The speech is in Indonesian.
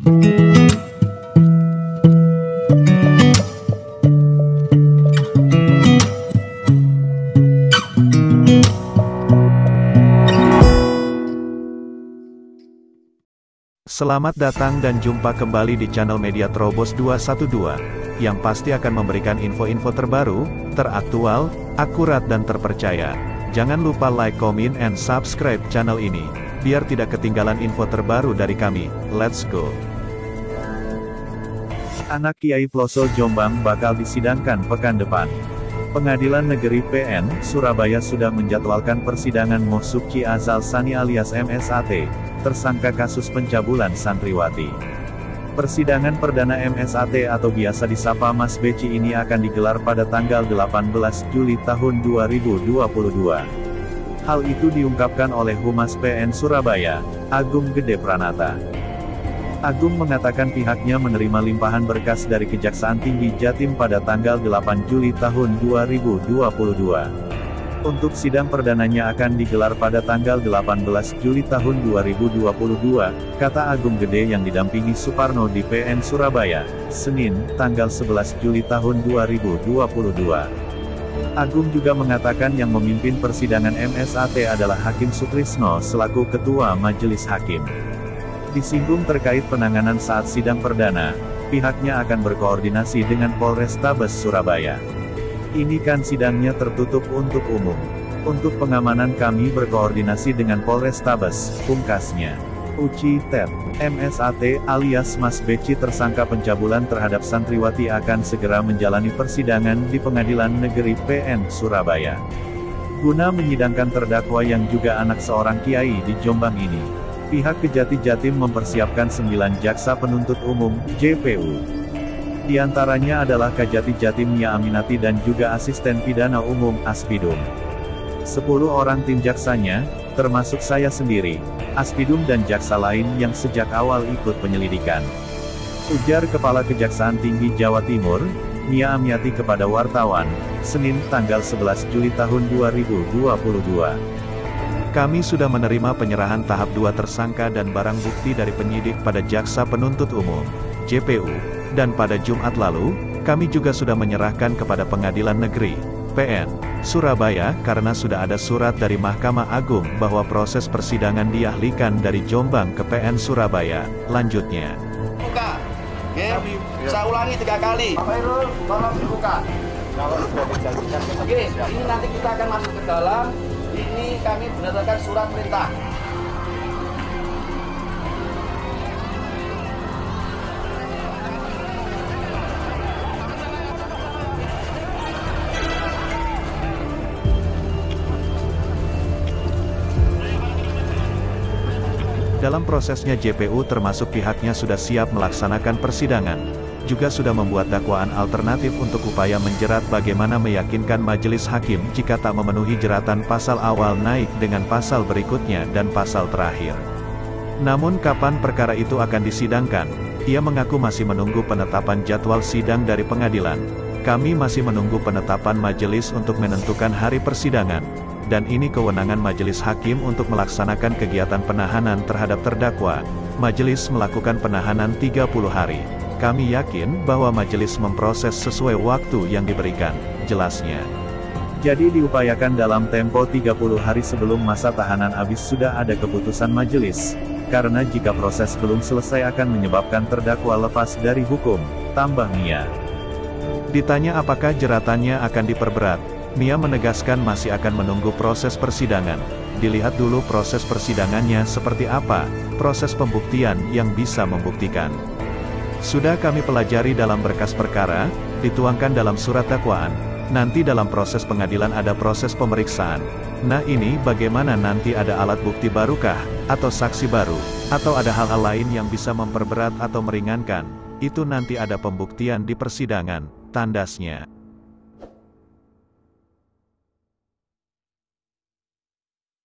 Selamat datang dan jumpa kembali di channel Media Trobos 212, yang pasti akan memberikan info-info terbaru, teraktual, akurat dan terpercaya. Jangan lupa like, comment, and subscribe channel ini, biar tidak ketinggalan info terbaru dari kami. Let's go! Anak Kiai Ploso Jombang bakal disidangkan pekan depan. Pengadilan Negeri PN, Surabaya sudah menjadwalkan persidangan Mohsuki Azal Sani alias MSAT, tersangka kasus pencabulan santriwati. Persidangan perdana MSAT atau biasa disapa Mas Beci ini akan digelar pada tanggal 18 Juli tahun 2022. Hal itu diungkapkan oleh Humas PN Surabaya, Agung Gede Pranata. Agung mengatakan pihaknya menerima limpahan berkas dari Kejaksaan Tinggi Jatim pada tanggal 8 Juli tahun 2022. Untuk sidang perdananya akan digelar pada tanggal 18 Juli tahun 2022, kata Agung Gede yang didampingi Suparno di PN Surabaya, Senin, tanggal 11 Juli tahun 2022. Agung juga mengatakan yang memimpin persidangan MSAT adalah Hakim Sutrisno selaku Ketua Majelis Hakim. Disinggung terkait penanganan saat sidang perdana, pihaknya akan berkoordinasi dengan Polrestabes Surabaya. Ini kan sidangnya tertutup untuk umum. Untuk pengamanan kami berkoordinasi dengan Polrestabes, pungkasnya. Uci Tet, MSAT alias Mas Beci tersangka pencabulan terhadap santriwati akan segera menjalani persidangan di Pengadilan Negeri PN Surabaya. Guna menyidangkan terdakwa yang juga anak seorang kiai di Jombang ini, pihak Kejati Jatim mempersiapkan 9 jaksa penuntut umum, JPU. Di antaranya adalah Kejati Jatim Nia Aminati dan juga Asisten Pidana Umum, Aspidum. 10 orang tim jaksanya, termasuk saya sendiri, Aspidum dan jaksa lain yang sejak awal ikut penyelidikan. Ujar Kepala Kejaksaan Tinggi Jawa Timur, Nia Aminati kepada wartawan, Senin, tanggal 11 Juli tahun 2022. Kami sudah menerima penyerahan tahap 2 tersangka dan barang bukti dari penyidik pada Jaksa Penuntut Umum, JPU, dan pada Jumat lalu, kami juga sudah menyerahkan kepada Pengadilan Negeri, PN, Surabaya karena sudah ada surat dari Mahkamah Agung bahwa proses persidangan dialihkan dari Jombang ke PN Surabaya, lanjutnya. Buka, saya ulangi 3 kali. Pak Irul, tolong dibuka. Oke, ini nanti kita akan masuk ke dalam. Ini kami berdasarkan surat perintah. Dalam prosesnya JPU termasuk pihaknya sudah siap melaksanakan persidangan, juga sudah membuat dakwaan alternatif untuk upaya menjerat bagaimana meyakinkan majelis hakim jika tak memenuhi jeratan pasal awal naik dengan pasal berikutnya dan pasal terakhir. Namun kapan perkara itu akan disidangkan? Ia mengaku masih menunggu penetapan jadwal sidang dari pengadilan. Kami masih menunggu penetapan majelis untuk menentukan hari persidangan, dan ini kewenangan majelis hakim untuk melaksanakan kegiatan penahanan terhadap terdakwa. Majelis melakukan penahanan 30 hari. Kami yakin bahwa majelis memproses sesuai waktu yang diberikan, jelasnya. Jadi diupayakan dalam tempo 30 hari sebelum masa tahanan habis sudah ada keputusan majelis, karena jika proses belum selesai akan menyebabkan terdakwa lepas dari hukum, tambah Mia. Ditanya apakah jeratannya akan diperberat, Mia menegaskan masih akan menunggu proses persidangan. Dilihat dulu proses persidangannya seperti apa, proses pembuktian yang bisa membuktikan. Sudah kami pelajari dalam berkas perkara, dituangkan dalam surat dakwaan, nanti dalam proses pengadilan ada proses pemeriksaan. Nah ini bagaimana nanti ada alat bukti barukah, atau saksi baru, atau ada hal-hal lain yang bisa memperberat atau meringankan, itu nanti ada pembuktian di persidangan, tandasnya.